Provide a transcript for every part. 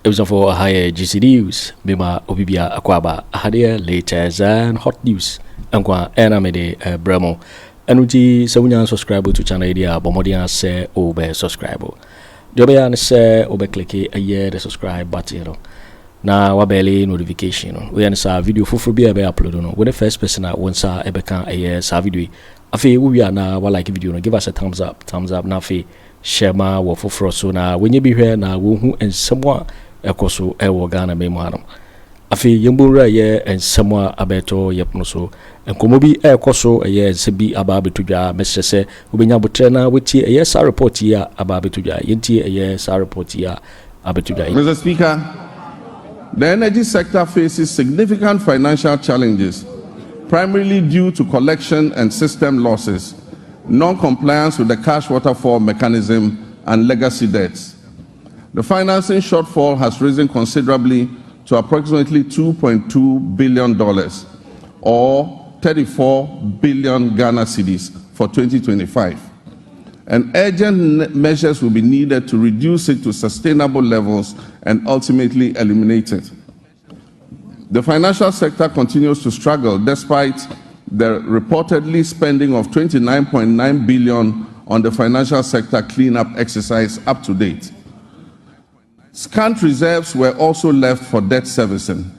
was for higher GC news, Bima Obibia Akwaba, Hadia, latest and hot news, and Kwa Enamede Bremo. And uji Samunya subscribe to channel idea, Bomodia say obe subscribe. Jobean say obe click a year the subscribe button. Na wabele notification. We answer video for be upload no. When the first person that wants ebeka a year sa video. Afi we are na wa like video no. Give us a thumbs up na afi share ma wo for so na when you be here na wo hu ensemo ekoso e wo Ghana me mu hanom. Afi yembura ye ensemo abeto yepno so. Enkomo bi ekoso ye nsebi aba betudwa mesese obenya botre na weti ye sa report ya aba betudwa yenti ye sa report ya abetudwa. Mr. Speaker, the energy sector faces significant financial challenges, primarily due to collection and system losses, non-compliance with the cash waterfall mechanism, and legacy debts. The financing shortfall has risen considerably to approximately $2.2 billion, or 34 billion Ghana cedis for 2025. And urgent measures will be needed to reduce it to sustainable levels and ultimately eliminate it. The financial sector continues to struggle despite the reportedly spending of 29.9 billion on the financial sector cleanup exercise up to date. Scant reserves were also left for debt servicing.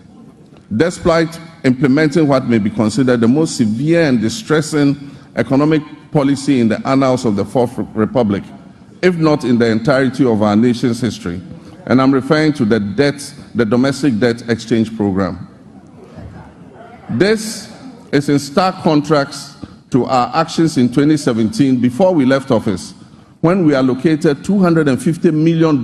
Despite implementing what may be considered the most severe and distressing economic policy in the annals of the Fourth Republic, if not in the entirety of our nation's history. And I'm referring to the domestic debt exchange program. This is in stark contrast to our actions in 2017 before we left office, when we allocated $250 million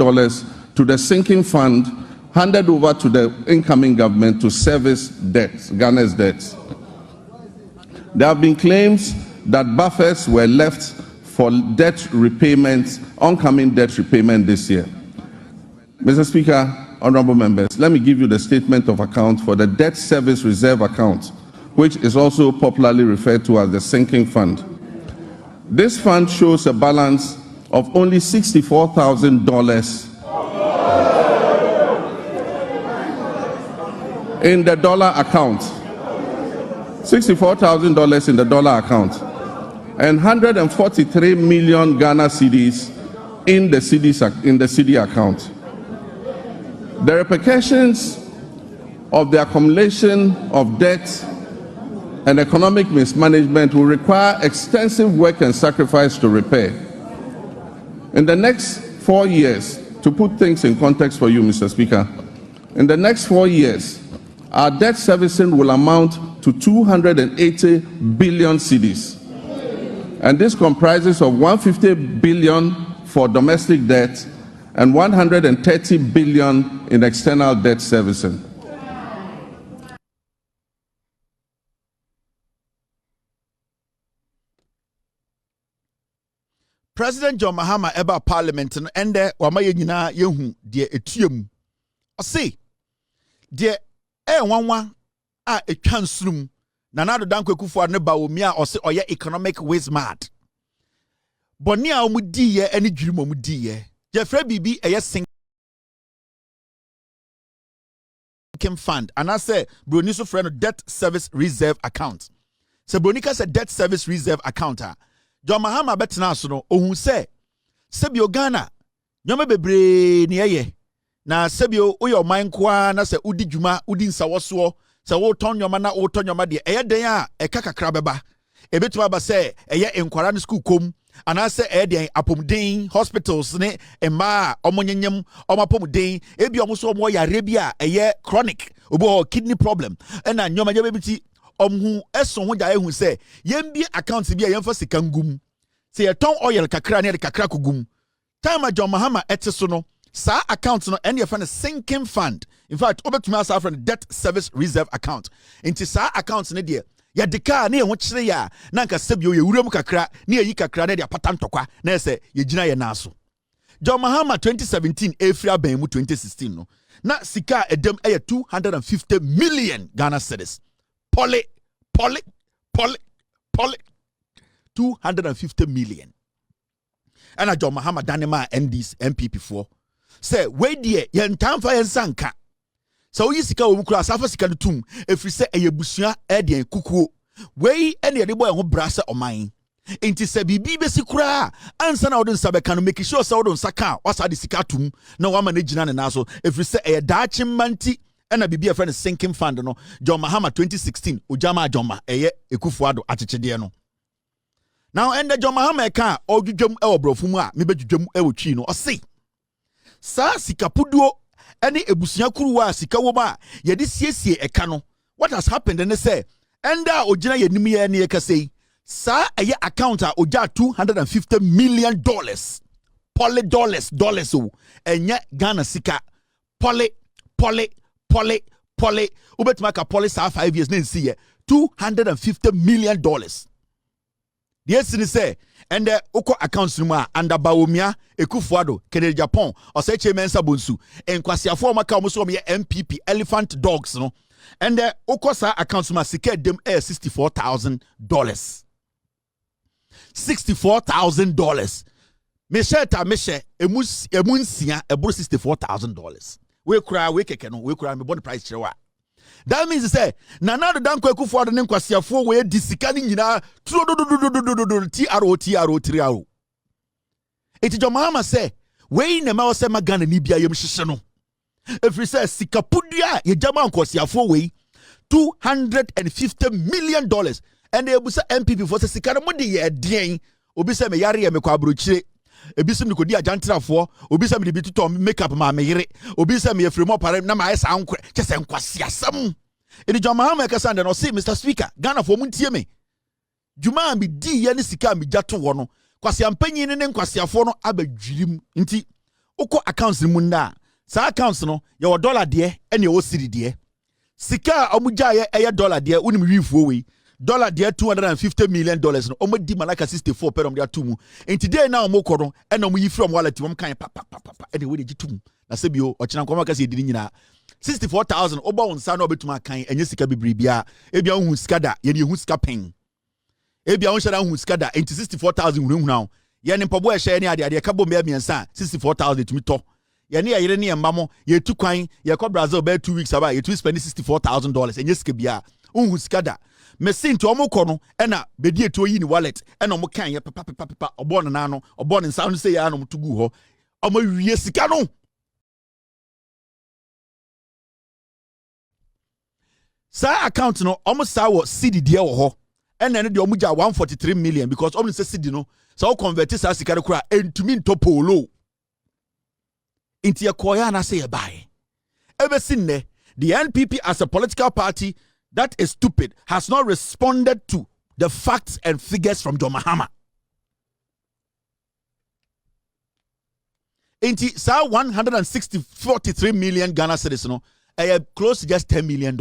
to the sinking fund handed over to the incoming government to service debts, Ghana's debts. There have been claims that buffers were left for debt repayment, oncoming debt repayment this year. Mr. Speaker, honorable members, let me give you the statement of account for the debt service reserve account, which is also popularly referred to as the sinking fund. This fund shows a balance of only $64,000 in the dollar account. $64,000 in the dollar account. And 143 million Ghana cedis in the CD account. The repercussions of the accumulation of debt and economic mismanagement will require extensive work and sacrifice to repair. In the next 4 years, to put things in context for you, Mr. Speaker, in the next 4 years, our debt servicing will amount to 280 billion cedis. And this comprises of 150 billion for domestic debt and 130 billion in external debt servicing. President John Mahama eba parliament no ende wamaye nyina yehu de etuem. Ose de wanwa a etwansrum Nanado danko Akufo Addo Bawumia ose oye economic waste mad. Boni a omudi ye eni dwiri omudi ye. Jefre bibi eye sinking fund and I say broni so friend debt service reserve account. Se bronika se debt service reserve account John Mahama betena so no ohun se sebio Ghana nyoma bebre ne ye na sebio oyo man kwa na se udi dwuma udi nsawoso se wo ton nyoma na wo ton nyoma de eye den a eka kakra beba ebetuma ba se eye enkwara ne school kom ana se eye den apomden hospitals ne ema omonyenyem omapomden ebi omuso omo yare bia eye chronic obo kidney problem na nyoma nya bebiti omhu eso ho ja ehu se yembi account bia yemfa sika ngum se yeton oil kakra ne kakra kugum time John Mahama etiso no sa account no ene yefa ne sinking fund. In fact obetumi asa friend debt service reserve account inti sa account ne de ya deka na ye ho kire ya na nka sebio ye wuram kakra na ye yi kakra na de patantokwa na se ye gina ye naso. John Mahama 2017 efria ban mu 2016 no na sika edem eye 250 million Ghana cedis. Poly 250 million. And John Mahama Danema MPs MPP4 Say we die yen tamfa yen sanka. So yi sika wo kura safa sika no tum efri se eyebusua eden kukuo. We ene ye de boy ho brasa oman. Enti se bibi besi kura ansa na wodun sabeka no make sure se wodun saka wasa de sika tum na wa ma na gina ne na so efri se eye daachi manti ena bibi e friend sinking fund no John Mahama 2016 ojama Joma eye Akufo Addo akyekye no. Now ende John Mahama ka odwudwam e obrofo mu a mebedwudwam e wotwi no ose sa sika puduo ene ebusua kuruwa sika wo ba ye de siesie eka no. What has happened and say enda ogina ye nim ye ne ye kasei sa eye account a oja $250 million poly dollars o enye Ghana sika poly ubetima ka poly sa 5 years na nsi ye $250 million. Yes ni say and oko accounts no ma under Bawumia Akufo Addo Kennedy Agyapong osechere mensa bonsu enkwasiafo maka omo so me MPP elephant dogs no and oko sa accounts ma sika dem $64,000 $64,000 me share emunsia ebro $64,000 we kura we keke no we kura me bond price chewa. That means say na do danko Akufo Addo ne nkwasiafo we disika ni nyina TRO. Eti John Mahama say we na ma wose magana ni bia yem hyehye no. Every say sika pudua ye jama nkwasiafo we $250 million and they busa MPP for sika no de ye den obi say me yare ye me kwa abrochire ebi sim nikodi ajantrafo obi say me de bituto makeup ma me yere obi say me efremo pare na ma esa ankwe kyese nkwasi asam. Edi John Mahama ka sande no say Mr. Speaker Ghana for muntie me juma mi di ye ne sika mi jato wo no kwasi ampanyin ne nkwasiafo no abadwirim nti ukọ accounts mu nda sa accounts no ye wo dollar de ene wo cedi de sika omugya ye eye dollar de unim wifuo we dollar de $250 million no omadi malaka 64 perom de atumu nti dey na omukọ no ene omuyi from wallet mom kan papa ene we de gitum na se bio ochina nkoma ka se edini nyina 64,000 oba wonsa na obetuma kan enye sika bibribia ebia hu sika da ye ne hu sika pen ebia won shara hu sika da enti 64,000 hunhuna ye ne mpabo ehye ne ade ka bom ya miensa 64,000 tumi to ye ne yere ne yemmamo ye tu kwan ye ko Brazil be 2 weeks aba ye tu spend $64,000 enye sika bia hu sika da mesin to omukọ no ena Bediatuo yi ni wallet ena omo kan ye papa obo na no obo ne nsa no se ya no mtugu ho omo wie sika no. Sa account no almost sa wo cedi de wo ho ena ne de omugya $143 million because almost say cedi no so wo convert sa sika kura entumi ntopolo inti yakoya na say buy ever seen ne the NPP as a political party that is stupid has not responded to the facts and figures from John Mahama. Inti sa 143 million Ghana cedis no close to just $10 million.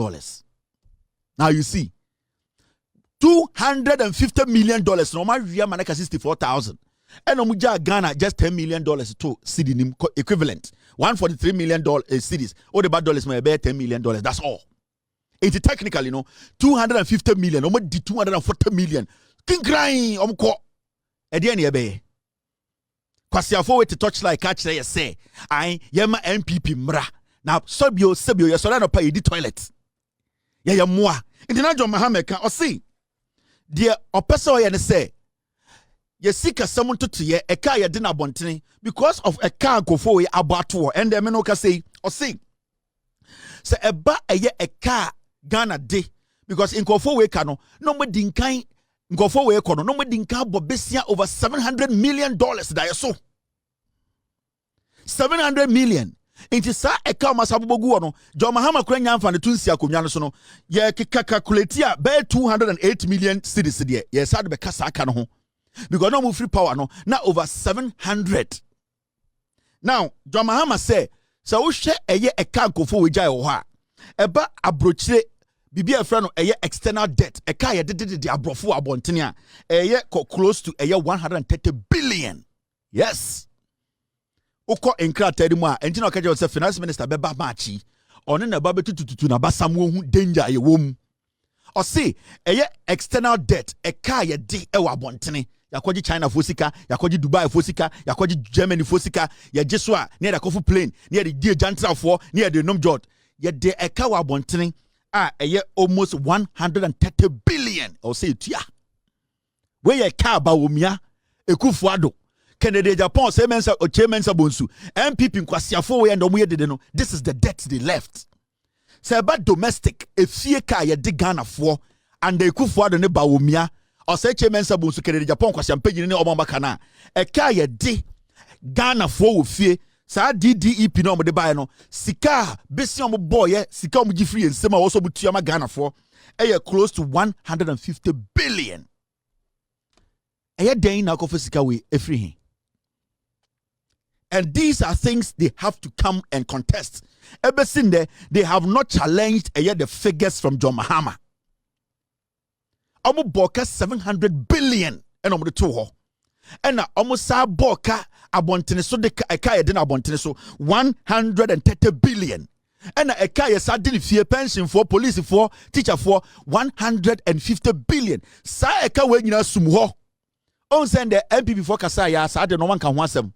Now you see, $250 million. No matter manaka 64,000, and omuja Ghana just $10 million to cedi equivalent. $143 million cedis. All the bad dollars may be $10 million. That's all. It's technically, $250 million. Omo di $240 million. King crying omko. Ediani ebe. Kwasi afo to touch like catch there say. I yema MPP mra. Now sebio ya sola no pa di toilet. Ya moa. Intina John Mahama ka osi de opesa oye ne say ye sika samun tutu ye eka ye de na bontene because of eka Akufo we abato and dem no ka say osi se eba eye eka Ghana de because in Akufo we ka no mo dinkan Akufo we ko no mo dinkan bobesia over $700 million da ye so $700 million. Inti sa eka masabogu no John Mahama kura nyamfa ne tunsi akonwa no so no ye calculate a be $208 million cedis de ye sad be kasa aka no ho because no mo free power no na over 700. Now John Mahama say so wo hwe eye eka Akufo we jai wo ha eba abrochire bibia efra no eye external debt eka ye de abrofo abontene a eye close to eye 130 billion. Yes. Uko enkra tadi mu a enti na okaje say finance minister beba machi one na ba betututu na basamu hu danger ye wom o say eye external debt eka ye de e wa bontene yakoji China fosika, yakoji Dubai fosika, yakoji Germany fosika, ya jeswa, near the coffee plane, near the dear jantra for, near the nom jot. Yet de ekawa bontene, a year almost 130 billion, or say tia. Where ye ka Bawumia, Akufo Addo, Kennedy Agyapong, say mensa or chairmansa bonsu, MPP Kwasiafo and Omuye de no. This is the debt they left. Say about domestic, if fear ka ye dig Ghana for, and the Akufo Addo ne Bawumia, or say chairmansa bonsu Kennedy Agyapong Kwasiampe ne Obama kana, e ka ye di Ghana for fear. Sa DDEP no mo de buy no sika besi omo boy sika omo gi free ensema wo so butua ma Ghana for close to 150 billion. Den na kofa sika we efri. And these are things they have to come and contest. Ebesin there they have not challenged the figures from John Mahama. Omo boka 700 billion and omo de to ho. And na omo sa boka abontene so de eka de na abontene so 130 billion. And na eka sa de fie pension for police for teacher for 150 billion. Sa eka we nyina sum ho. On send the MPP for kasa ya sa de no one kan ho asem.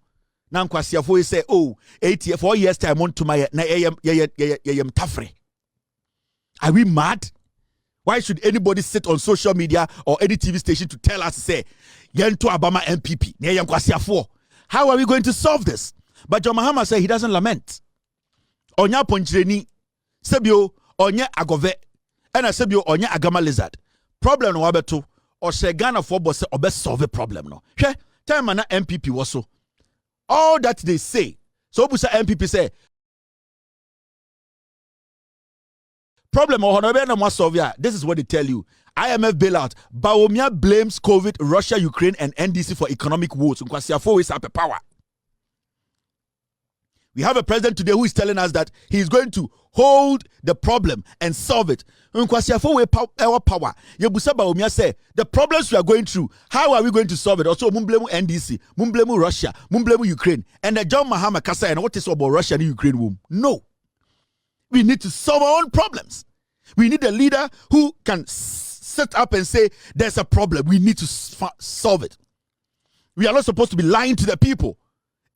Na nkwasiafo say oh 4 years time on to my na yem tafre. Are we mad? Why should anybody sit on social media or any TV station to tell us say yento abama MPP na yem kwasiafo? How are we going to solve this? But John Mahama said he doesn't lament. Onya ponchireni, sebio onya agove, and a sebio onya agama lizard. Problem no wabeto, or say Ghana for boss or best solve a problem no. She time na MPP was so. All that they say. So busa MPP say problem or no solve. This is what they tell you. IMF bailout. Bawumia blames COVID, Russia, Ukraine, and NDC for economic woes. Nkwasiafo is up power. We have a president today who is telling us that he is going to hold the problem and solve it. Nkwasiafo we power. Yebusa Bawumia say the problems we are going through. How are we going to solve it? Also, mumblemu NDC, mumblemu Russia, mumblemu Ukraine, and the John Mahama kasa and what is about Russia and Ukraine womb? No, we need to solve our own problems. We need a leader who can sit up and say there's a problem, we need to solve it. We are not supposed to be lying to the people.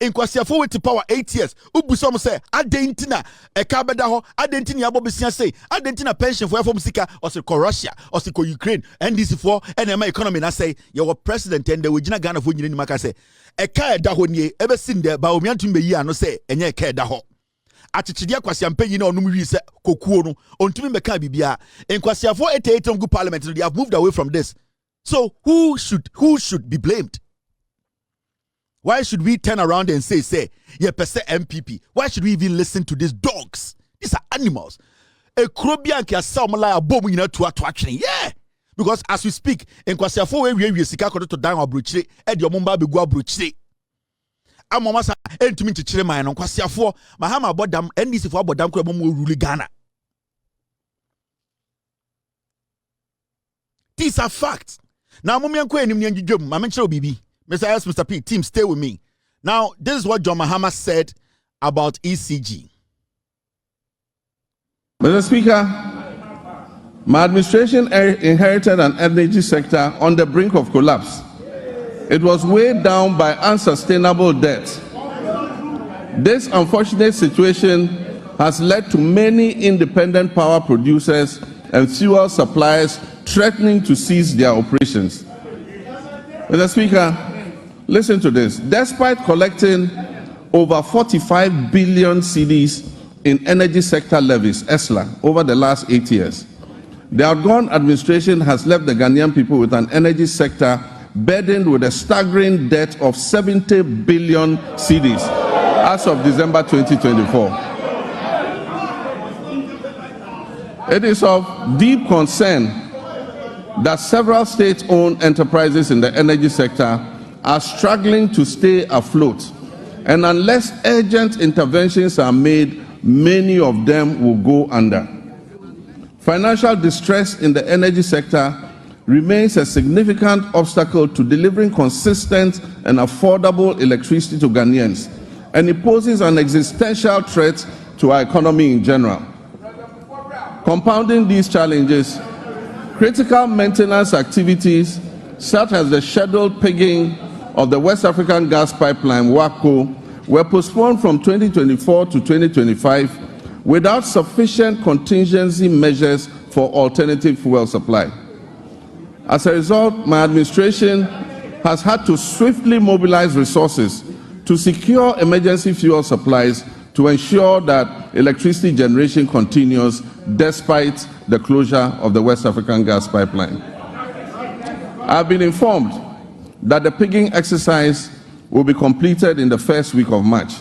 In Kwasiafo with power 8 years, Ubusom say adentina e kabeda ho adentina abo besia say adentina pension for sika or se Russia or se Ukraine and this for NMA economy na say your president and the wigina Ghana for nyini maka say e ka da ho nie ebe sin de Bawumia tumbe yi ano say enye e ka da ho achichidi Kwasiampe yi na onum wi se kokuo no ontumi meka bibia in Kwasiafo 88 good parliament they have moved away from this. So who should be blamed? Why should we turn around and say, yeah, per se MPP? Why should we even listen to these dogs? These are animals. A Krobian can sound like a bomb to action. Yeah. Because as we speak, in Kwasiafo, we sika to down our bruchre, and your mumba be go bruchre. Amomasa, and to me to chile my Kwasiafo, Mahama Bodam, and this for Bodam Kwamu rule Ghana. These are facts. Now, Mumian Queen, Mamencho Bibi. Mr. P, team, stay with me. Now, this is what John Mahama said about ECG. Mr. Speaker, my administration inherited an energy sector on the brink of collapse. It was weighed down by unsustainable debt. This unfortunate situation has led to many independent power producers and fuel suppliers threatening to cease their operations. Mr. Speaker, listen to this. Despite collecting over 45 billion cedis in energy sector levies, ESLA, over the last 8 years, the outgone administration has left the Ghanaian people with an energy sector burdened with a staggering debt of 70 billion cedis as of December 2024. It is of deep concern that several state-owned enterprises in the energy sector are struggling to stay afloat, and unless urgent interventions are made, many of them will go under. Financial distress in the energy sector remains a significant obstacle to delivering consistent and affordable electricity to Ghanaians, and it poses an existential threat to our economy in general. Compounding these challenges, critical maintenance activities such as the scheduled pigging of the West African gas pipeline, WACO, were postponed from 2024 to 2025 without sufficient contingency measures for alternative fuel supply. As a result, my administration has had to swiftly mobilize resources to secure emergency fuel supplies to ensure that electricity generation continues despite the closure of the West African gas pipeline. I've been informed that the pigging exercise will be completed in the first week of March,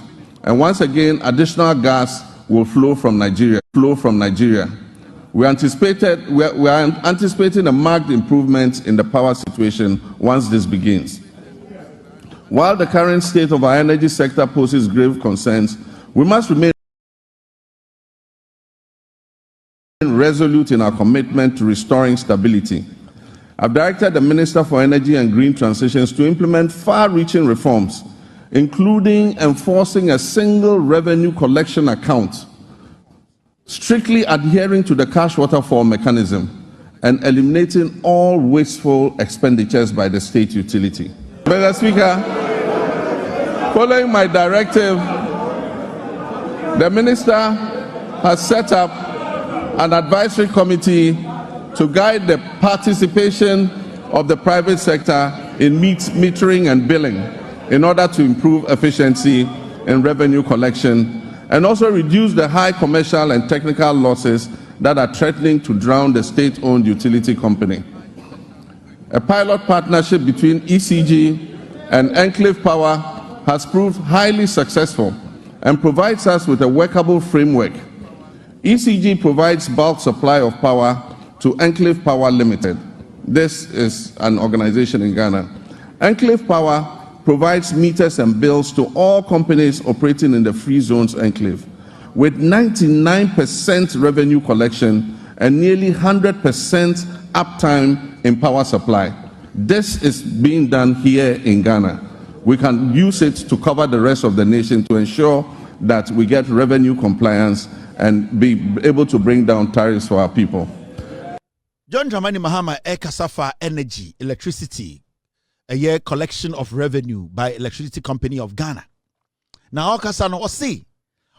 and once again, additional gas will flow from Nigeria. We are anticipating a marked improvement in the power situation once this begins. While the current state of our energy sector poses grave concerns, we must remain resolute in our commitment to restoring stability. I've directed the Minister for Energy and Green Transitions to implement far-reaching reforms, including enforcing a single revenue collection account, strictly adhering to the cash waterfall mechanism, and eliminating all wasteful expenditures by the state utility. Mr. Speaker, following my directive, the Minister has set up an advisory committee to guide the participation of the private sector in metering and billing in order to improve efficiency in revenue collection and also reduce the high commercial and technical losses that are threatening to drown the state-owned utility company. A pilot partnership between ECG and Enclave Power has proved highly successful and provides us with a workable framework. ECG provides bulk supply of power to Enclave Power Limited. This is an organization in Ghana. Enclave Power provides meters and bills to all companies operating in the free zones enclave, with 99% revenue collection and nearly 100% uptime in power supply. This is being done here in Ghana. We can use it to cover the rest of the nation to ensure that we get revenue compliance and be able to bring down tariffs for our people. John Dramani Mahama Kasafa Energy, Electricity, a year collection of revenue by Electricity Company of Ghana. Now, Kasano, or see,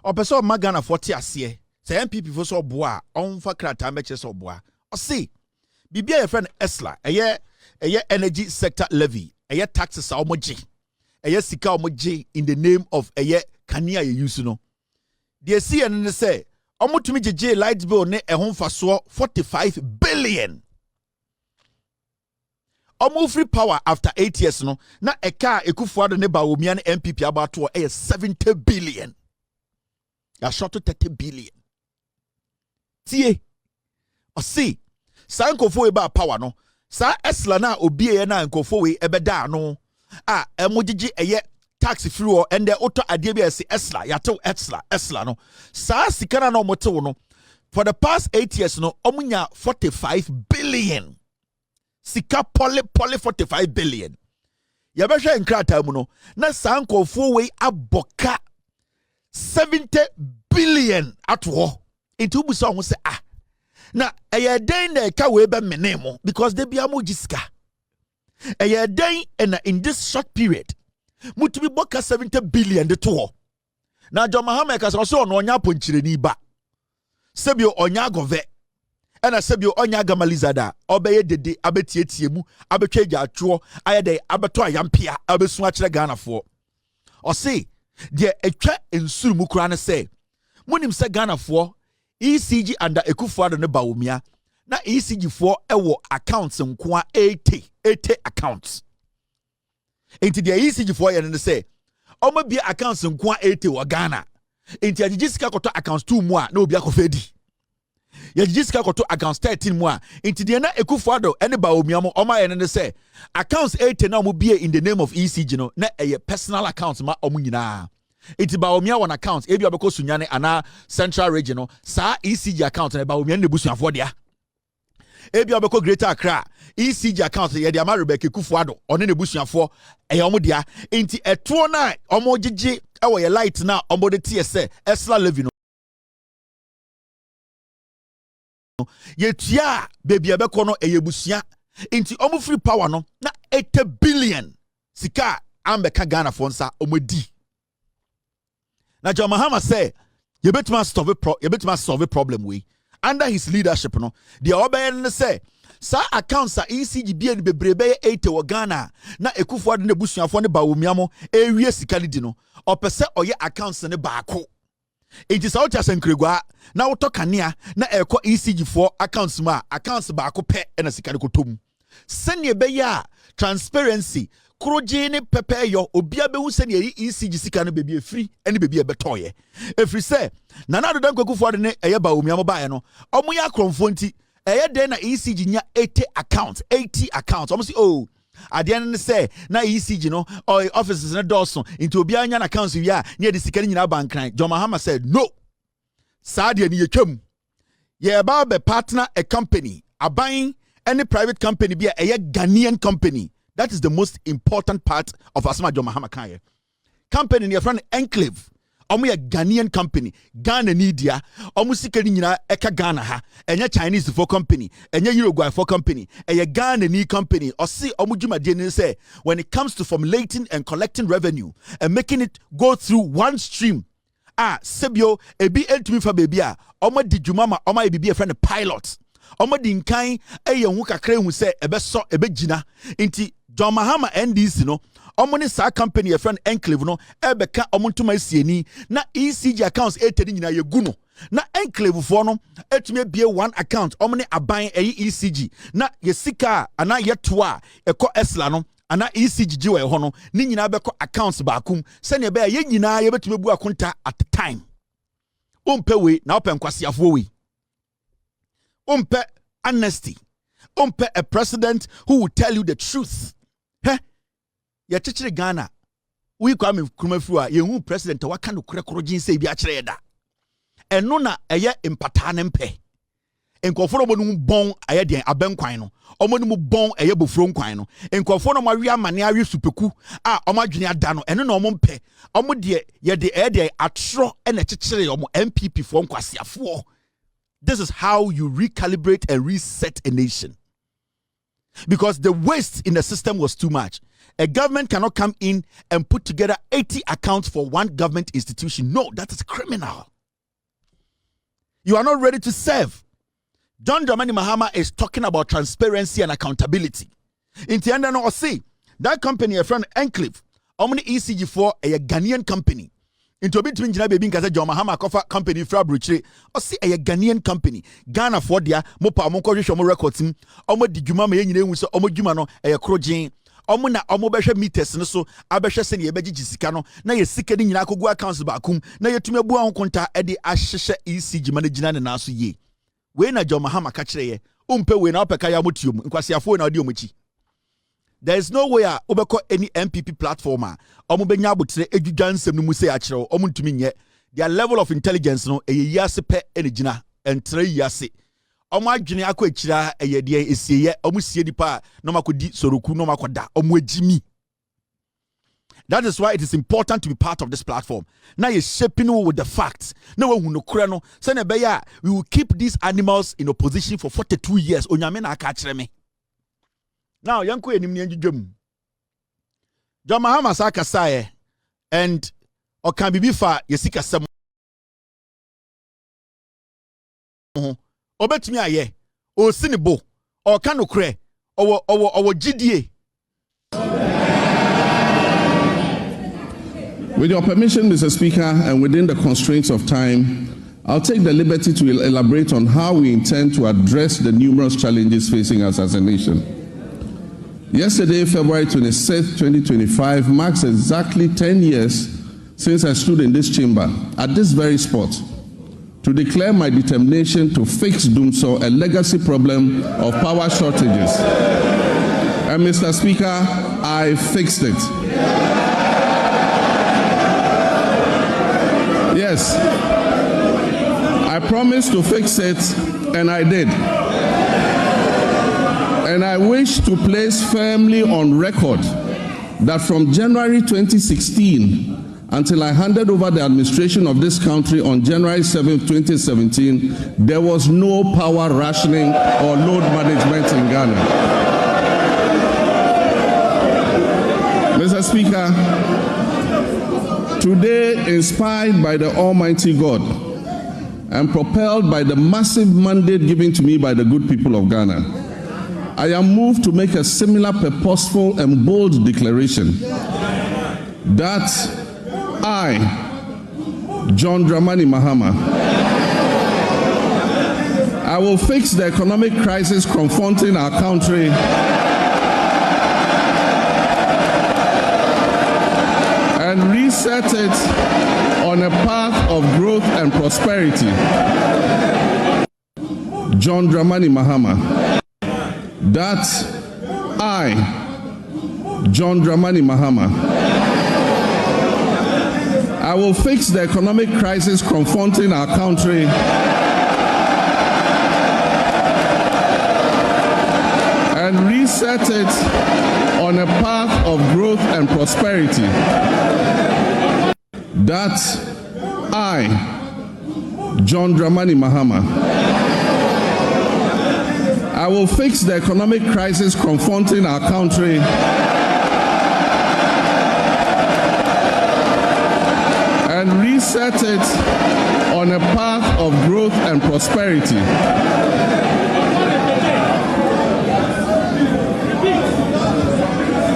or person Magana 40 a year, say MPP for so bois, on for crata matches or bois, or see, be a friend Esla, a year energy sector levy, a year taxes are moji, a year sika moji in the name of a year Kania Yusuno. They see and they say, Omutumi JJ light bill ne ehon faso 45 billion. Free power after 8 years no na eka Akufo Addo Bawumia ne MPP abato 70 billion. Ya short 30 billion. Tie. O see. Sa nkofo e ba power no. Sa esla na obie na nkofo we ebeda no. Emojiji eye tax free and the auto adebia si esla yato esla no sa sikana no moto no for the past 8 years no omunya 45 billion sika poly 45 billion yabehwe nkrata mu no na sa nkofo we aboka 70 billion atwo into busa ho se na den na ka we be menemo because they be amoji sika den and in this short period mutubi boka 70 billion de to. Na John Mahama ka so no onya ponchire ni ba. Sebio onya gove. Ena sebio onya gamalizada. Obeye dede abetietie mu, abetwa Agyarko, ayede abeto ayampia, abesu akire Ghana fo. O se de etwa ensuru mu kura ne se. Munim se Ghana fo ECG under Akufo Addo Bawumia. Na ECG fo ewo accounts nkoa 80 accounts. Into the ECG for you and say, Omo be accounts in Kwa 80 wa Ghana. Into the Jessica Koto accounts 2 more, no be a kofedi. Ya Jessica Koto accounts 13 more. Into the Akufo Addo and Bawumia Oma and say, accounts 80 now will be in the name of ECG no, na a personal accounts ma omunina. It's Bawumia one account, Ebi Abeko Sunyane ana Central Regional, sa ECG account and Bawumia Nebusu Avodia. Ebi Abeko Greater Accra ECG account ye dia Rebecca Akufo Addo one ne busuafo omo dia enti eto na omo gigi e ye light na omo de tie se esla levy no ye tua baby abeko no eye busua Inti omu free power no na 80 billion sika ambeka Ghana fonsa omedi. Na John Mahama say you better solve a problem we under his leadership no. The obayen say sa accounts are ECG bi en bebrebe 80 wo Ghana na Akufo Addo busuafo ne Bawumia mo ewie sika di no opese oye accounts ne baako. It is out as Nkregwa na woto kanea na eko ECG for accounts ma accounts baako pe na sika ko tom. Sene be ya transparency kroje ne pepe yo obia be hu sene ECG sika no bebi efri ene bebi e betoye. Efri se na na do dan Akufo Addo ne eye Bawumia mo bae no omo ya kromfo nti eye den na ECG nya 80 accounts omo si oh at the end say na ECG no or offices na Dawson into obi anya na accounts wi a near the sika nyina bank kran. John Mahama said no sadia ni yetwam ye ba be partner a company buying any private company be a Ghanaian company. That is the most important part of Asma John Mahama kan company near friend enclave omo ye Ghanaian company Ghana Nidia omo sika ni nyina eka Ghana ha enye Chinese for company enye Uruguay for company eye Ghana ni company or see omo dwumade ni say when it comes to formulating and collecting revenue and making it go through one stream sebio ebi entumi fa baby a omo di dwuma ma omo e bibi e friend pilot omo di nkan eye hu kakra hu say ebeso ebegina nti John Mahama NDC no omo ne sa company e friend enclave no ebeka omo ntuma sieni na ECG accounts etedi nyina yegu no na enclave for no etumi bie one account omo ne aban ECG na yesika ana yetoa eko esla no ana ECG jiwe ho no ni nyina beko accounts baakum se ne be ye nyina ye betumi bu akonta at the time umpe we na open kwasiafo we umpe honesty umpe a president who will tell you the truth. Ya chichere Ghana we Kwame Nkrumah ye hu president waka no krekoro jinse bi a kire da eno na eye impata ne mpe enkofo no mu bon aye den abenkwan no omo no mu bon eye bofuro nkwan no enkofo no mawe amane awe supeku a omo adwene ada no eno na omo mpe omo de ye de de atro na chichere omo MPP for nkwasiafo. This is how you recalibrate and reset a nation. Because the waste in the system was too much. A government cannot come in and put together 80 accounts for one government institution. No, that is criminal. You are not ready to serve. John Dramani Mahama is talking about transparency and accountability. In the end, I see that company, a friend Enclave, Omni ECG for a Ghanaian company. Into between Jina Baby and John Mahama Kofa company fra bruche or see a Ghanaian company Ghana for dia mopa monko shomo records omo di dwuma ma yenyina hu so omo dwuma no e krojin omo na omo behwe meters no so abehwe se ne ye begigi sika no na ye sika ni nyina akogu accounts baakum na yetumi abu an konta e de ahyehye ECG ma na gina ne na so ye we na John Mahama ka kire ye umpe we na opeka ya motiom nkwasiafo na odi omochi. There is no way obeko any MPP platformer omo benya abotre edwudwa nsem no mu se akire omo ntumi nye their level of intelligence no eyiyase pe enegina entre yiyase omo adwene akọ akira eyede esiye omo sie dipa no makodi soroku no makoda omo agimi. That is why it is important to be part of this platform. Now you're shaping with the facts. Now we will keep these animals in opposition for 42 years. Now, yanko enim ni njum. John Mahama saka saye and okan bibi fa yesika sem. Obetumi aye. O sinibo. O kanokre. Owo GDA. With your permission, Mr. Speaker, and within the constraints of time, I'll take the liberty to elaborate on how we intend to address the numerous challenges facing us as a nation. Yesterday, February 26, 2025, marks exactly 10 years since I stood in this chamber, at this very spot, to declare my determination to fix Dumso, a legacy problem of power shortages. And Mr. Speaker, I fixed it. Yes, I promised to fix it, and I did. And I wish to place firmly on record that from January 2016 until I handed over the administration of this country on January 7, 2017, there was no power rationing or load management in Ghana. Mr. Speaker, today, inspired by the Almighty God and propelled by the massive mandate given to me by the good people of Ghana, I am moved to make a similar purposeful and bold declaration that I, John Dramani Mahama, I will fix the economic crisis confronting our country and reset it on a path of growth and prosperity. John Dramani Mahama, that I, John Dramani Mahama, I will fix the economic crisis confronting our country and reset it on a path of growth and prosperity. That I, John Dramani Mahama, I will fix the economic crisis confronting our country and reset it on a path of growth and prosperity.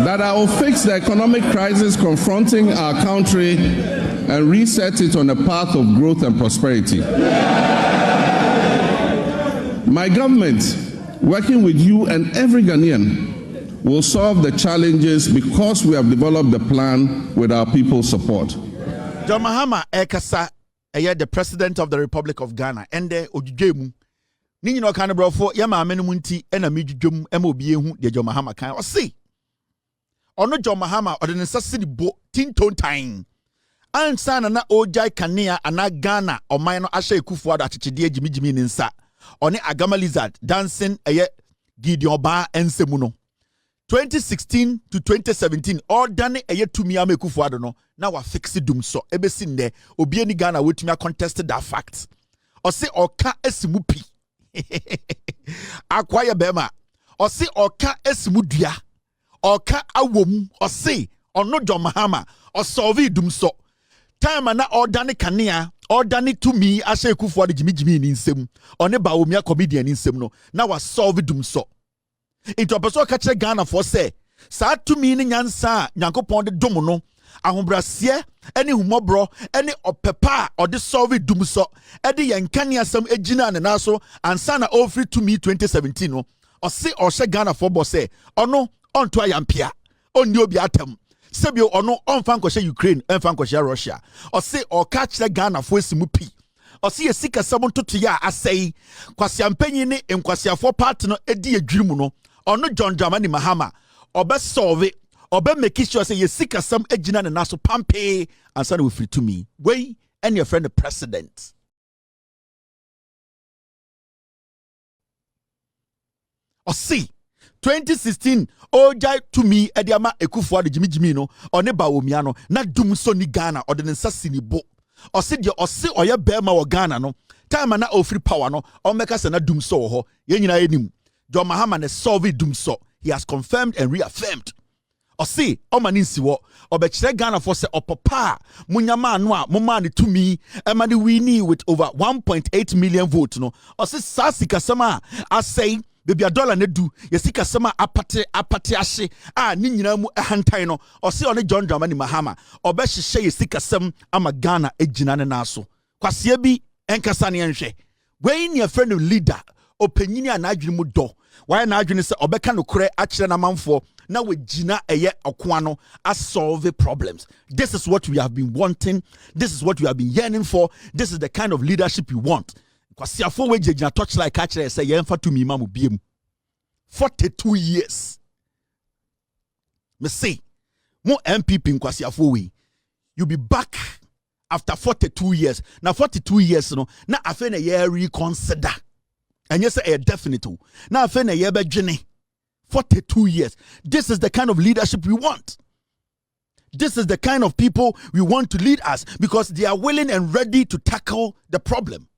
That I will fix the economic crisis confronting our country and reset it on a path of growth and prosperity. My government, working with you and every Ghanaian, will solve the challenges because we have developed the plan with our people's support. John Mahama Ekasa, the President of the Republic of Ghana, and the Ojujemu. Nini no kind of brofo, Yama Menumunti, and a Mijum, MOBU, the John Mahama kind of see. Ono John Mahama or the necessity bo tinton time. Ansana na ojai kania ana Ghana or minor Ashe Akufo Addo Bawumia Jimmy Ninsa. Oni agama lizard dancing aye Gideon Ba ensemuno. 2016 to 2017 all done aye to me Akufo Addo no na wa fix dum so ebesin de obi ni Ghana wetumi contested that fact. Or say oka esimupi. Akwaya bema. Or say oka esimudua. Oka awom or say or no John Mahama or solve dum so. Time na or done kania or done to me Ashe Akufo Addo Jimmy Ninsem or ne Bawumia comedian insem no na was solve dum so. Into a person catch Ghana for say sa to me ni nyansa Nyankopon de dum no ahombrasie any humobro any opepa or the solve dum so edi yankania sam ejina ne naso ansa na ofori to me 2017 no or say or she Ghana for boss say or no on to ayampia on the obi atem sebio or no on fan Ukraine and fan Russia or say or catch the Ghana for simupi or see a sika someone to ya asay kwasiampanyi ne enkwasiafo part no edi adwirimu no or no John Dramani Mahama or be solve or be make sure say ye sika some ejina ne naso pampe and send we free to me way and your friend the president. Or see 2016 ojai to me ediama Akufo Addo Jimmy no or ne Bawumia no na dum so ni Ghana or the nsasini bo or see the or say or ya bema or Ghana no time na ofri power no or make us na dum so ho ye nyina enim John Mahama ne solve dum so he has confirmed and reaffirmed or see o maninsi wo or be kire Ghana for say opapa munyama anu a moma ne to me e ma ne wini with over 1.8 million votes no or see sasika sama asay baby a dollar ne do yesika sama apate ashe ni nyina mu ehantan no o se on John Dramani Mahama obe hye yesika sam ama Ghana ejina ne naso kwase bi enkasa ne enhwe we ni a friend leader opanyini anadwene mu do why na adwene se obeka no kure akire na manfo na we gina eye okoa no solve problems. This is what we have been wanting, this is what we have been yearning for, this is the kind of leadership we want. Kwasi afo we jina touch like akire say yemfa to me mamu biem 42 years me say mo MPP kwasi afo we you be back after 42 years now 42 years no na afe na ye reconsider and yes a definite na afe na ye be dwene 42 years. This is the kind of leadership we want. This is the kind of people we want to lead us because they are willing and ready to tackle the problem.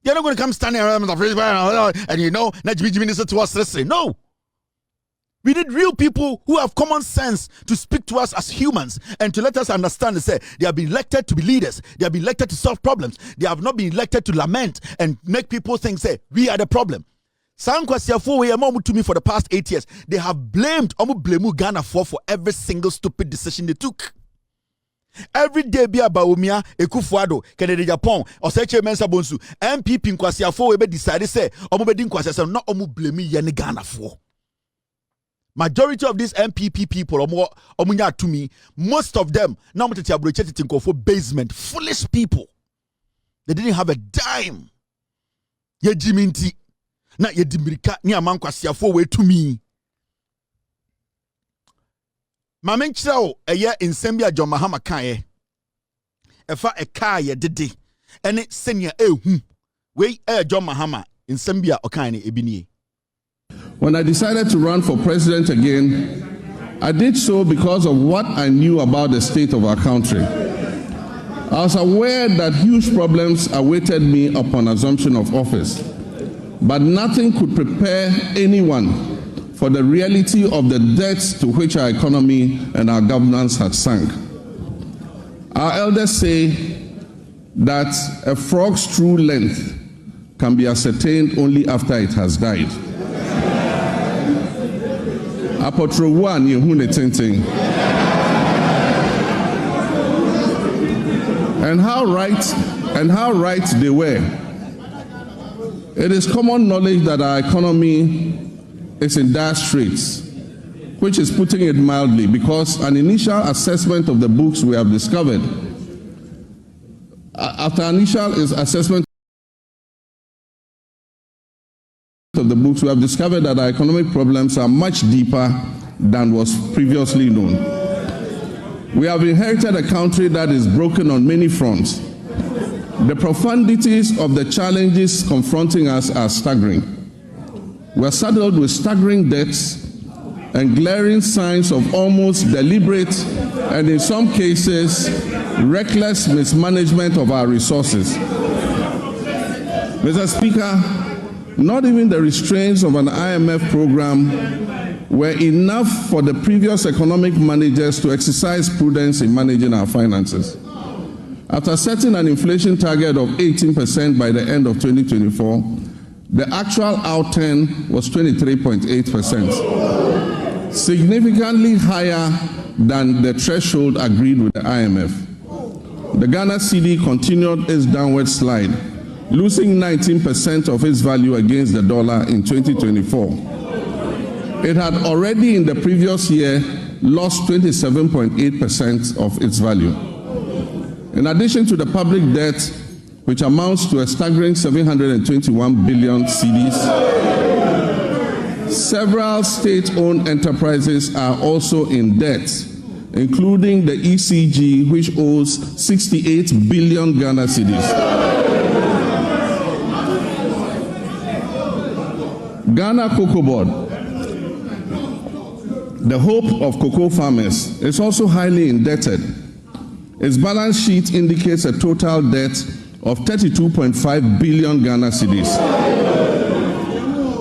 They're not going to come standing around the and you know, no. We need real people who have common sense to speak to us as humans and to let us understand and say they have been elected to be leaders. They have been elected to solve problems. They have not been elected to lament and make people think, say, we are the problem. To me for the past 8 years, they have blamed Ghana for every single stupid decision they took. Every day be Bawumia, Akufo Addo, Kennedy Agyapong, otchere Mensa Bonsu, MPP Nkwasiafo we decided say omobedi Nkwasiafo not blame yene Ghana for. Majority of these MPP people, omunya to me, most of them now for basement, foolish people. They didn't have a dime. Ye jiminti, na ye dimirika ni amankwasiafo we to me. Mamenchao eye insembia John Mahama kaye. Efa ekaye dede. Ene senior we John Mahama insembia okane ebini. When I decided to run for president again, I did so because of what I knew about the state of our country. I was aware that huge problems awaited me upon assumption of office, but nothing could prepare anyone for the reality of the depths to which our economy and our governance had sunk. Our elders say that a frog's true length can be ascertained only after it has died. Apotrowan yehune tinting. And how right they were. It is common knowledge that our economy is in dire straits, which is putting it mildly, because an initial assessment of the books we have discovered, after initial assessment of the books, we have discovered that our economic problems are much deeper than was previously known. We have inherited a country that is broken on many fronts. The profundities of the challenges confronting us are staggering. We are saddled with staggering debts and glaring signs of almost deliberate and, in some cases, reckless mismanagement of our resources. Mr. Speaker, not even the restraints of an IMF program were enough for the previous economic managers to exercise prudence in managing our finances. After setting an inflation target of 18% by the end of 2024, the actual outturn was 23.8%, significantly higher than the threshold agreed with the IMF. The Ghana cedi continued its downward slide, losing 19% of its value against the dollar in 2024. It had already in the previous year lost 27.8% of its value. In addition to the public debt, which amounts to a staggering 721 billion cedis, several state-owned enterprises are also in debt, including the ECG, which owes 68 billion Ghana cedis. Ghana Cocoa Board, the hope of cocoa farmers, is also highly indebted. Its balance sheet indicates a total debt of 32.5 billion Ghana cedis,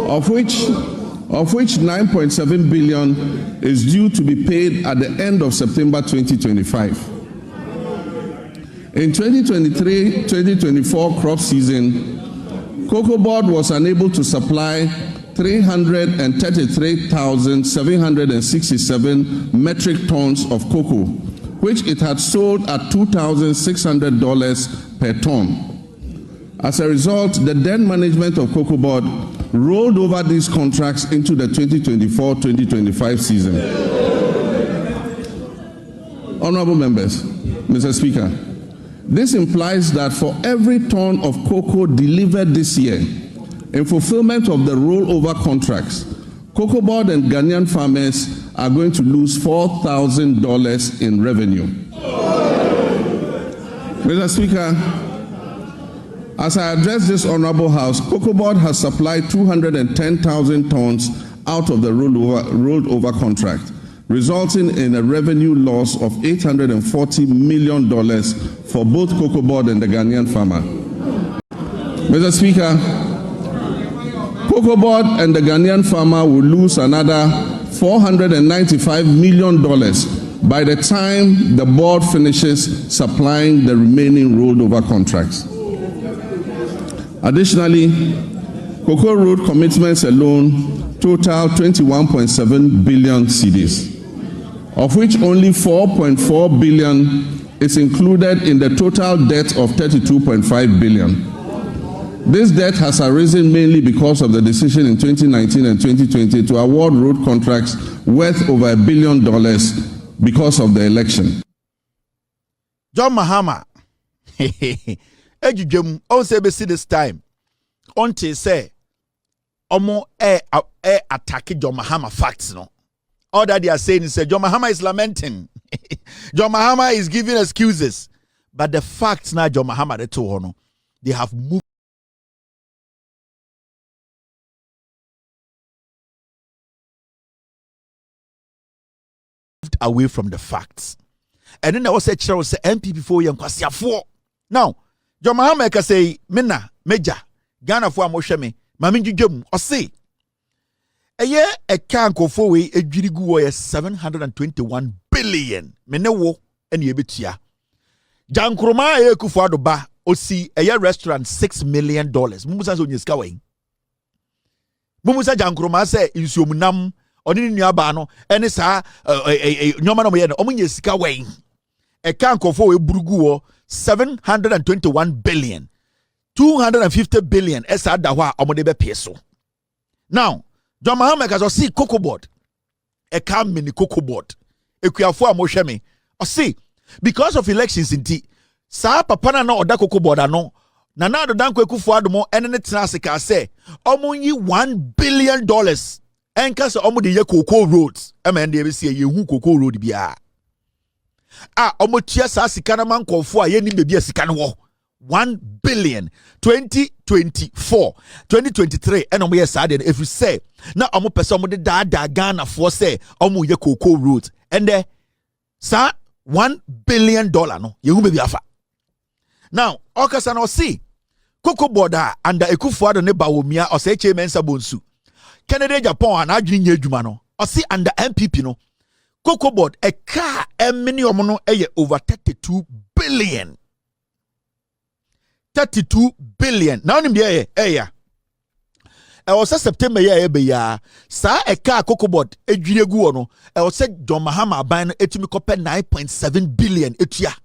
of which 9.7 billion is due to be paid at the end of September 2025. In 2023-2024 crop season, Cocoa Board was unable to supply 333,767 metric tons of cocoa, which it had sold at $2,600 per ton. As a result, the then management of Cocoa Board rolled over these contracts into the 2024-2025 season. Honorable members, Mr. Speaker, this implies that for every ton of cocoa delivered this year, in fulfillment of the rollover contracts, Cocoa Board and Ghanaian farmers are going to lose $4,000 in revenue. Mr. Speaker, as I address this Honorable House, Cocoa Board has supplied 210,000 tons out of the rolled over contract, resulting in a revenue loss of $840 million for both Cocoa Board and the Ghanaian farmer. Mr. Speaker, Cocoa Board and the Ghanaian farmer will lose another $495 million by the time the board finishes supplying the remaining rolled over contracts. Additionally, cocoa road commitments alone total 21.7 billion cedis, of which only 4.4 billion is included in the total debt of 32.5 billion. This debt has arisen mainly because of the decision in 2019 and 2020 to award road contracts worth over $1 billion because of the election. John Mahama, Ejujum, on say be see this time. Until say, Omo attack John Mahama facts no. All that they are saying is John Mahama is lamenting. John Mahama is giving excuses. But the facts now John Mahama they told no, they have moved away from the facts. And then there was a chair say MP before you kwasiafo. Now, John Mahama can say Mena Major Ghana for Amosheme Mami Jujum or say a year a can go for way a jirigu 721 billion menewo and yebitia. Jan Kuroma Akufo Addo Bawumia osi a year restaurant $6 million. Mumusa so nyiskawe. Mumusa Jan Kuroma say insumunam oni nuaba no ene sa nyoma no ye no omunye sika wen e kan kofo we burugu 721 billion 250 billion esa da ho a omode be peso. Now John Mahama ka so see cocoa board e kan mini cocoa board ekuafo a mo hwe me o see because of elections inti sa papa na oda cocoa board ano na na do dan Kweku Addo ene ne tena sika say omunyi $1 billion enka se omo de ye cocoa roads emende e be se ye hu cocoa road bia omo tia sa sika na mankofo a ye ni bebi sika no wo 1 billion 2024 2023 and omo ye sa de every say na omo pese omo de da Ghana for say omo ye cocoa roads and there sa $1 billion no ye hu bebi afa. Now okasa na see cocoa border under Akufo Addo ne Bawumia o say chemensa bonsu Kennedy Agyapong and adwini nya adwuma no o see under MPP no cocoa board a car minimum no over 32 billion 32 billion now nim dey ya e was September ya be ya sa a car cocoa board adwiri gu no e was John Mahama ban no etumi kope 9.7 billion etua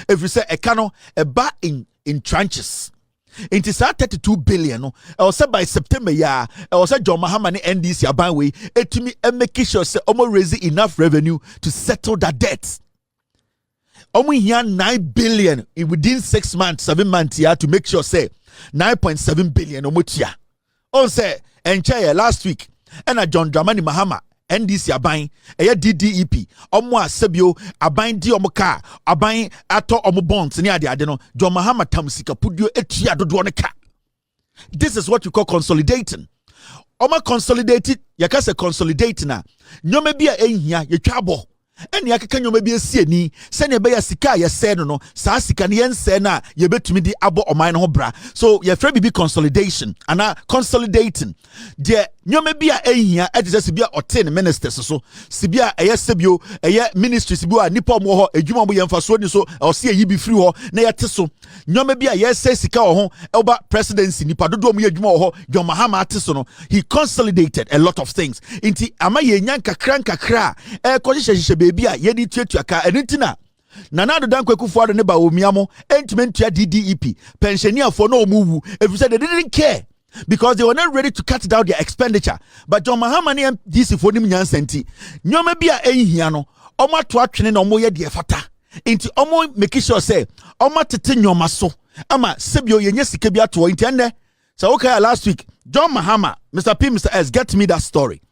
if say a cano a ba in tranches. It is 32 billion. No, I was by September. Yeah, I was John Mahama ni NDC abanwe. Etumi make sure say almost raise enough revenue to settle that debt. Almost here 9 billion within 6 months, 7 months. Yeah, to make sure say 9.7 billion. Almost here. On say enchaya last week. And a John Dramani Mahama. NDC aban eye DDEP omo asebio aban di omo ka aban ato omo bonds ni ade no John Mahama tam sika pudio etua dodo ne ka. This is what you call consolidating. Omo consolidated yakase consolidating na nyoma bia ehia yetwa abo ene yakeka nyoma bia siani se ne be ya sika ye se no sa sika ne yense na ye betumi di abo oman no bra. So ye free be consolidation ana consolidating de nyoma bia ehia edise sibia oten ministers so sibia eye sebio eye ministry sibio nipa omo ho adwuma mo ye mfaso ni so o se yi bi free ho na ye te so nyoma bia ye se sika ho oba presidency nipa dodo mo ye adwuma ho John Mahama ate so no he consolidated a lot of things inti ama ye nyan kakra ko hyehyehye bebi a ye di tuatua ka enitina Nana do Kweku Addo ne Bawumia mo entimentua DDEP pensioner for no move if said they didn't care because they were not ready to cut down their expenditure. But John Mahama ni DC for nim nyansenti nyoma bia ehia no omo to atwene na omo ye de fata inti omo make sure say omo tete nyoma so ama sebio yenye sika bia to inti ende so okay last week John Mahama Mr. P Mr. S get me that story.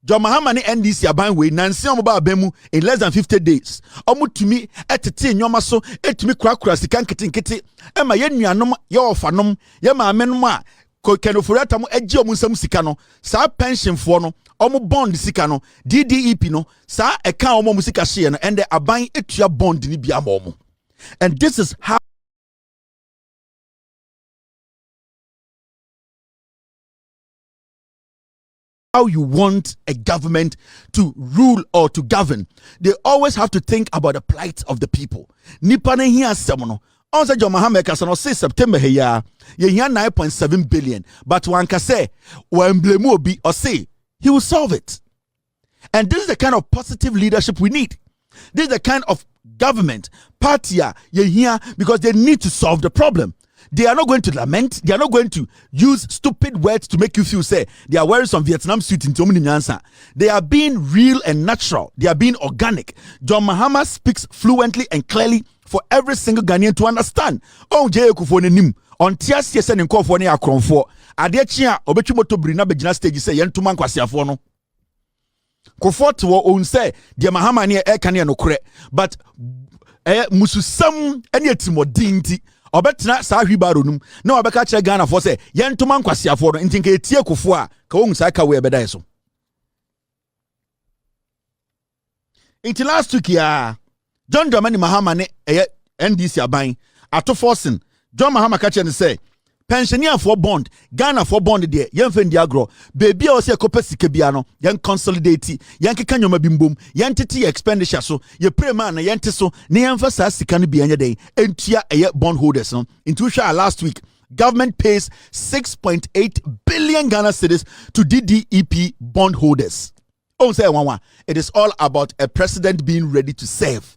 John Mahama ni NDC abanwe nansi omo ba abemu in less than 50 days omo tumi etete nyoma so etumi krakura sika nkete ema ye nuanom ye ofanom ye maamenom a Kenofurata mo eji omu nsam sika no sa pension fo no omu bond sika no DDEP no sa eka omu sika hye no and the aban etua bond ni bia mo. And this is how how you want a government to rule or to govern, they always have to think about the plight of the people. Nipa ne hiya semono. On se John Mahama kasano say September here, ye hiya 9.7 billion. But one can say, when blame will be or say, he will solve it. And this is the kind of positive leadership we need. This is the kind of government, party, ye here because they need to solve the problem. They are not going to lament. They are not going to use stupid words to make you feel say they are wearing some Vietnam suit in Tomini Nyansa. They are being real and natural. They are being organic. John Mahama speaks fluently and clearly for every single Ghanaian to understand. Oh, Akufo Addo on tias yes and Nkofo ne akronfo. Ade chia obetwi moto brina begina stage say yentuma nkwasiafo no. Kofo to own say the Mahama ne e kan no kore. But mususam ene etimodinti obetena sa hwibaro num na obeka kire Ghana for say yentuma nkwasiafo no ntinka etie Kofo a ka won sa ka we ebeda so. Until last week ya John Dramani Mahama ne NDC aban Ato Forson John Mahama ka kire ne say pensioner for bond Ghana for bond there yen fendi agro baby o say kopa sika bia no yen consolidate yen keka nyoma bimbom yen tete expenditure so ye pray man na yen te so na yen fa sa sika no bia nya den entua bond holders no into share last week government pays 6.8 billion Ghana cedis to DDEP bond holders. Oh say one it is all about a president being ready to serve.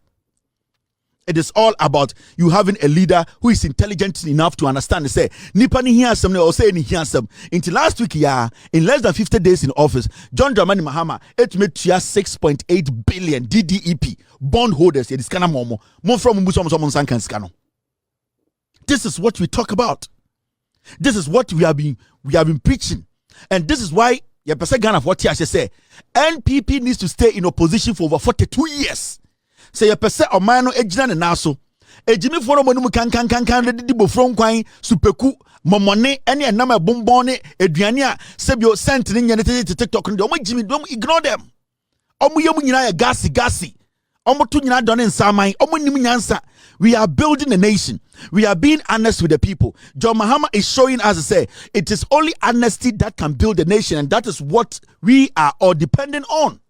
It is all about you having a leader who is intelligent enough to understand and say, Nipa ni hear some or say ni hear some. Until last week, in less than 50 days in office, John Dramani Mahama, it made 6.8 billion DDEP bondholders. It is kind of more from Musom. This is what we talk about. This is what we have been preaching. And this is why Ghana for say NPP needs to stay in opposition for over 42 years. Say a percent of mano ejina ne naso ejimi fo no monum kan de bofron kwan supeku momone ene enam ebombon ne aduane a sebio sent ne nyane te TikTok no omo jimi dom ignore them omo yemu nyina ya gasi omo to nyina don nsaman omo nim nyansa. We are building a nation. We are being honest with the people. John Mahama is showing us to say it is only honesty that can build a nation, and that is what we are all dependent on.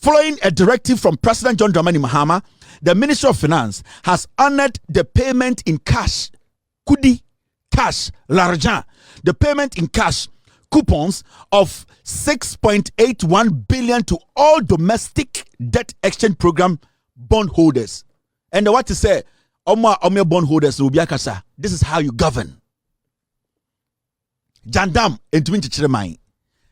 Following a directive from President John Dramani Mahama, the Ministry of Finance has honored the payment in cash, kudi, cash, l'argent, the payment in cash coupons of 6.81 billion to all domestic debt exchange program bondholders. And what to say, Oma bondholders will be akasa. This is how you govern. Jandam into Chiremai.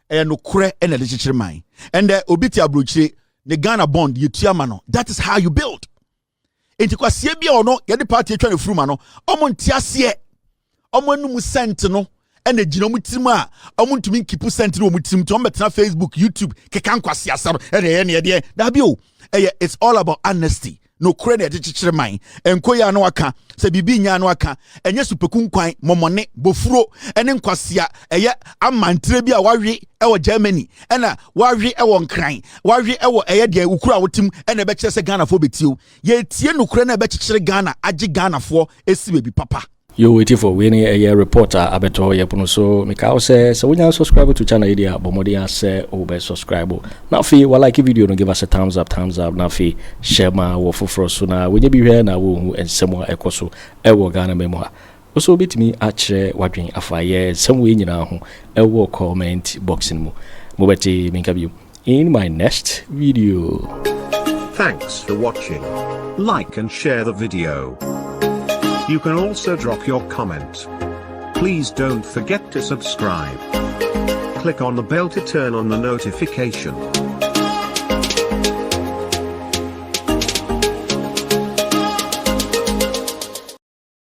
And no kure and a legitimate and the obiti abruchi the Ghana bond yutiamano. That is how you build. Into Kwasiebia or no, get the party trying to frumano, Omontiasie, Omonum Sentinel, and the Genomutima, Omon to me Kipu Sentinel with Tim Tombetna, Facebook, YouTube, Kekan Kwasiasar, and any idea. It's all about honesty. No credit to mine and Koya no aka se bibi nya no aka enye supekun kwan momone bofuro ene nkwasia eye amantre bi a wawe e wo Germany ena wawe e wo nkran wawe e wo eye de ukura wotim ena be kire se Ghana fo betio ye tie no kure na be kire Ghana agi Ghana fo esi bebi papa. You waiting for winning a reporter abeto yepuno so Mikao say so when you subscribe to channel idea bomodia say obe subscribe now fi wa like video no give us a thumbs up now fi share ma wo foforo so na we be here na wo hu ensemo ekoso e wo Ghana memo ha so bitimi akire wadwen afaye ensemo we nyina ho e wo comment box mu mo beti minka bi in my next video. Thanks for watching. Like and share the video. You can also drop your comment. Please don't forget to subscribe. Click on the bell to turn on the notification.